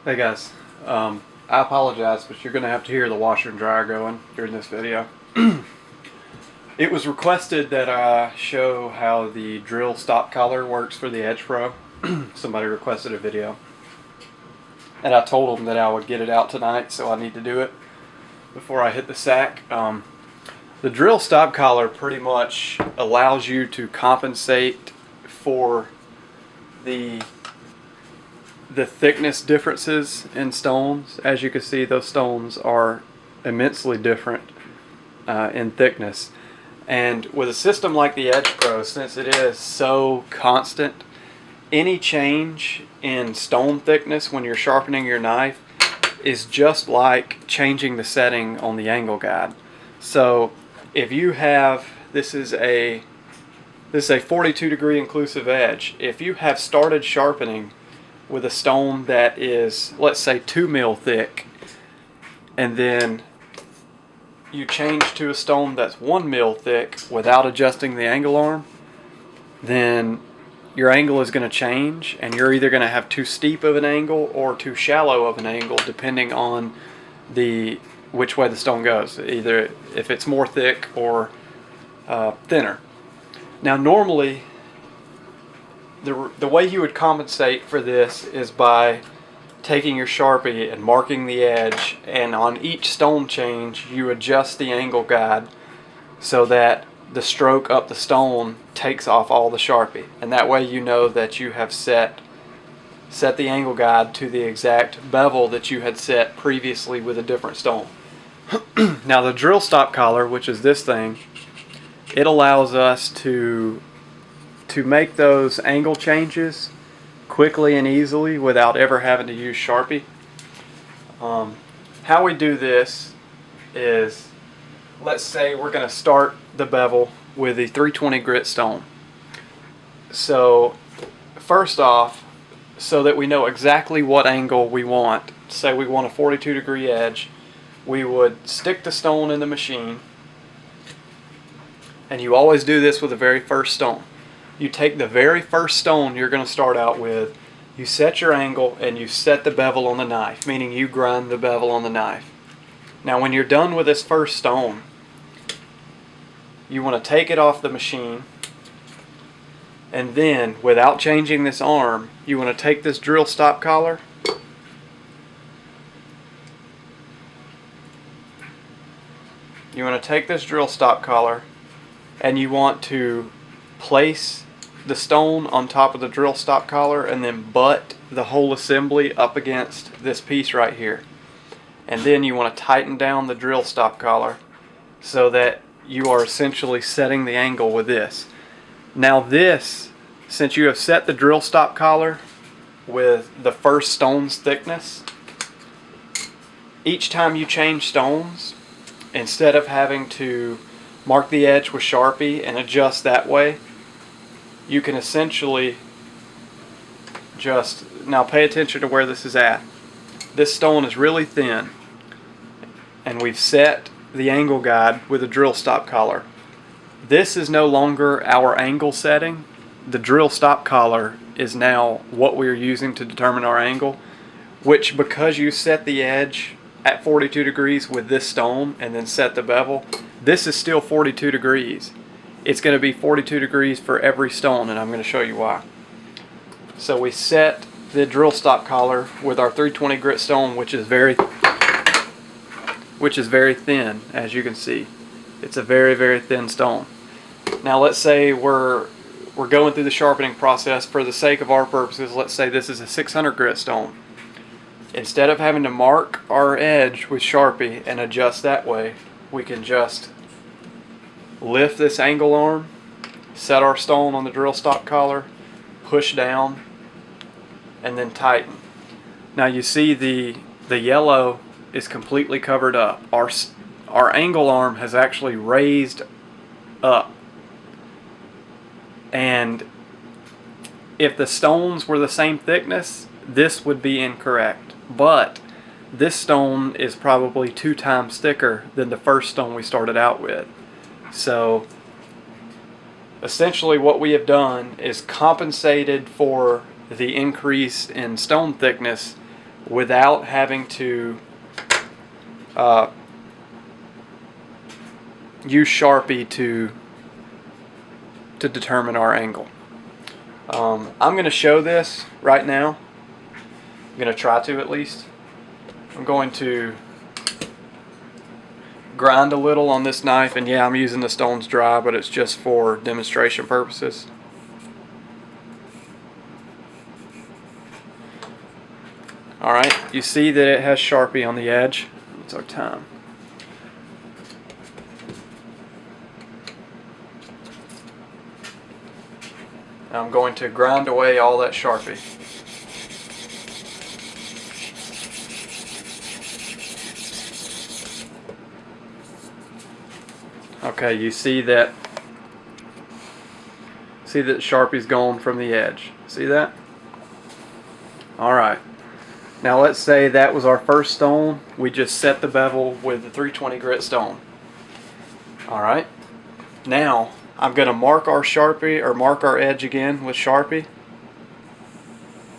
Hey guys, I apologize, but you're going to have to hear the washer and dryer going during this video. It was requested that I show how the drill stop collar works for the Edge Pro. Somebody requested a video, and I told them that I would get it out tonight, so I need to do it before I hit the sack. The drill stop collar pretty much allows you to compensate for the thickness differences in stones. As you can see, those stones are immensely different in thickness. And with a system like the Edge Pro, since it is so constant, any change in stone thickness when you're sharpening your knife is just like changing the setting on the angle guide. So if you have, this is a 42 degree inclusive edge. If you have started sharpening with a stone that is, let's say, 2 mil thick, and then you change to a stone that's 1 mil thick without adjusting the angle arm, then your angle is going to change, and you're either going to have too steep of an angle or too shallow of an angle, depending on which way the stone goes, either if it's more thick or thinner. Now normally the way you would compensate for this is by taking your Sharpie and marking the edge, and on each stone change you adjust the angle guide so that the stroke up the stone takes off all the Sharpie, and that way you know that you have set the angle guide to the exact bevel that you had set previously with a different stone. Now the drill stop collar, which is this thing, it allows us to make those angle changes quickly and easily without ever having to use Sharpie. How we do this is, let's say we're going to start the bevel with the 320 grit stone. So first off, so that we know exactly what angle we want, say we want a 42 degree edge, we would stick the stone in the machine, and you always do this with the very first stone. You take the very first stone you're going to start out with, you set your angle, and you set the bevel on the knife, meaning you grind the bevel on the knife. Now when you're done with this first stone, you want to take it off the machine, and then without changing this arm, you want to take this drill stop collar and you want to place the stone on top of the drill stop collar and then butt the whole assembly up against this piece right here. And then you want to tighten down the drill stop collar so that you are essentially setting the angle with this. Now this, since you have set the drill stop collar with the first stone's thickness, each time you change stones, instead of having to mark the edge with Sharpie and adjust that way, you can essentially just, now pay attention to where this is at. This stone is really thin, and we've set the angle guide with a drill stop collar. This is no longer our angle setting. The drill stop collar is now what we're using to determine our angle, which, because you set the edge at 42 degrees with this stone and then set the bevel, this is still 42 degrees. It's going to be 42 degrees for every stone, and I'm going to show you why. So we set the drill stop collar with our 320 grit stone, which is very thin, as you can see. It's a very, very thin stone. Now let's say we're going through the sharpening process. For the sake of our purposes, let's say this is a 600 grit stone. Instead of having to mark our edge with Sharpie and adjust that way, we can just lift this angle arm, set our stone on the drill stop collar, push down, and then tighten. Now you see the yellow is completely covered up. Our angle arm has actually raised up. And if the stones were the same thickness, this would be incorrect. But this stone is probably 2 times thicker than the first stone we started out with. So essentially what we have done is compensated for the increase in stone thickness without having to use Sharpie to determine our angle. I'm going to show this right now. I'm going to try to, at least. I'm going to grind a little on this knife, and yeah, I'm using the stones dry, but it's just for demonstration purposes. Alright, you see that it has Sharpie on the edge. It's our time. I'm going to grind away all that Sharpie. Okay, you see that Sharpie's gone from the edge. See that? Alright. Now let's say that was our first stone. We just set the bevel with the 320 grit stone. Alright. Now I'm going to mark our Sharpie, or mark our edge again with Sharpie.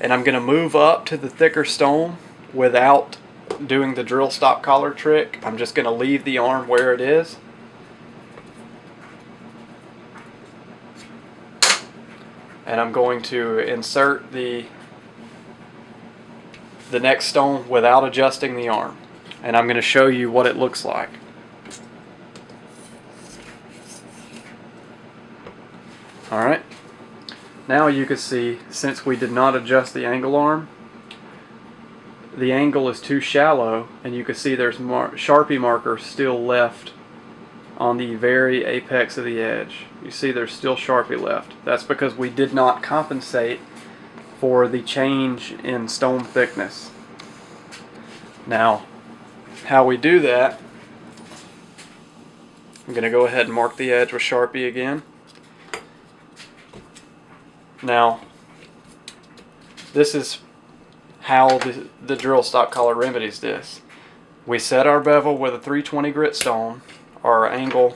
And I'm going to move up to the thicker stone without doing the drill stop collar trick. I'm just going to leave the arm where it is. And I'm going to insert the next stone without adjusting the arm. And I'm going to show you what it looks like. Alright, now you can see, since we did not adjust the angle arm, the angle is too shallow, and you can see there's Sharpie markers still left on the very apex of the edge. You see there's still Sharpie left. That's because we did not compensate for the change in stone thickness. Now, how we do that, I'm going to go ahead and mark the edge with Sharpie again. Now, this is how the drill stop collar remedies this. We set our bevel with a 320 grit stone. Our angle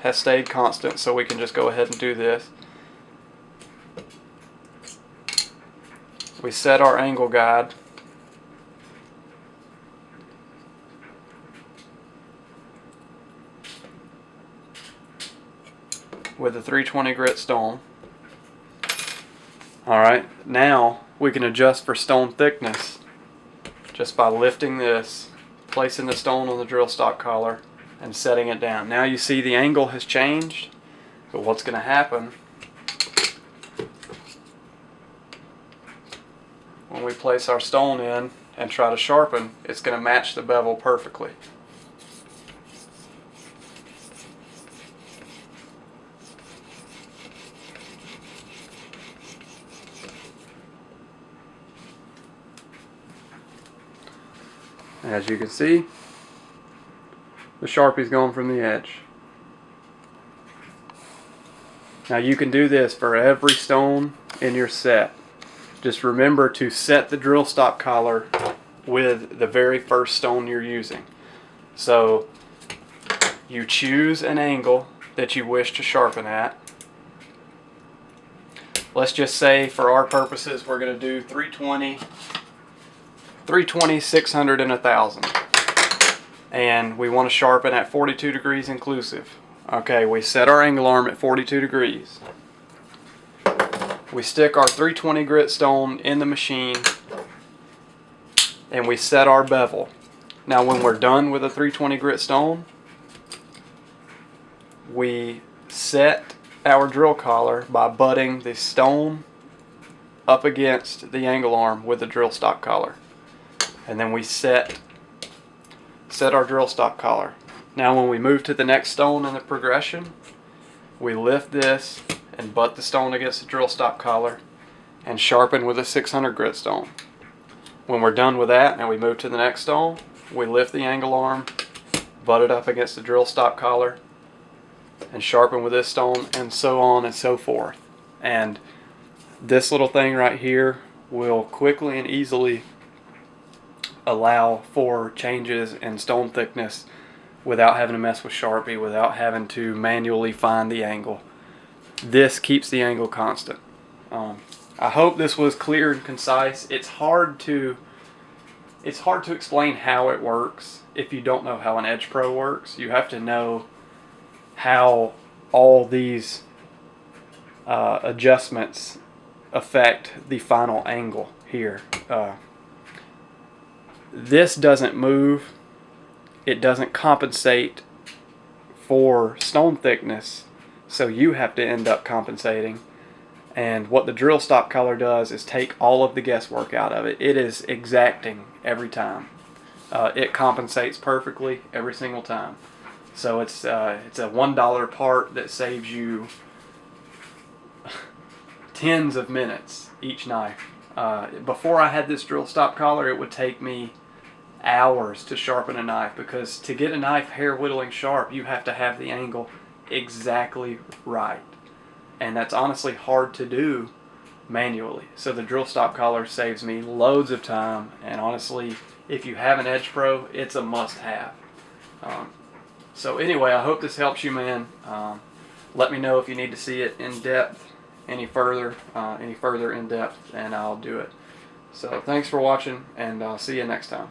has stayed constant, so we can just go ahead and do this. We set our angle guide. With a 320 grit stone. Alright, now we can adjust for stone thickness just by lifting this, placing the stone on the drill stop collar, and setting it down. Now you see the angle has changed, but what's going to happen when we place our stone in and try to sharpen, it's going to match the bevel perfectly. As you can see, the Sharpie's gone from the edge. Now you can do this for every stone in your set. Just remember to set the drill stop collar with the very first stone you're using. So you choose an angle that you wish to sharpen at. Let's just say for our purposes we're going to do 320, 600, and 1000. And we want to sharpen at 42 degrees inclusive. Okay, we set our angle arm at 42 degrees. We stick our 320 grit stone in the machine and we set our bevel. Now when we're done with a 320 grit stone, we set our drill collar by butting the stone up against the angle arm with the drill stop collar. And then we set our drill stop collar. Now when we move to the next stone in the progression, we lift this and butt the stone against the drill stop collar and sharpen with a 600 grit stone. When we're done with that and we move to the next stone, we lift the angle arm, butt it up against the drill stop collar, and sharpen with this stone, and so on and so forth. And this little thing right here will quickly and easily allow for changes in stone thickness without having to mess with Sharpie, without having to manually find the angle. This keeps the angle constant. I hope this was clear and concise. It's hard to it's hard to explain how it works if you don't know how an Edge Pro works. You have to know how all these adjustments affect the final angle here. This doesn't move. It doesn't compensate for stone thickness, so you have to end up compensating. And what the drill stop collar does is take all of the guesswork out of it. It is exacting every time. It compensates perfectly every single time. So it's a $1 part that saves you tens of minutes each knife. Before I had this drill stop collar, it would take me hours to sharpen a knife, because to get a knife hair whittling sharp, you have to have the angle exactly right. And that's honestly hard to do manually. So the drill stop collar saves me loads of time, and honestly, if you have an Edge Pro, it's a must-have. So anyway, I hope this helps you, man. Let me know if you need to see it in depth, any further in depth, and I'll do it. So thanks for watching, and I'll see you next time.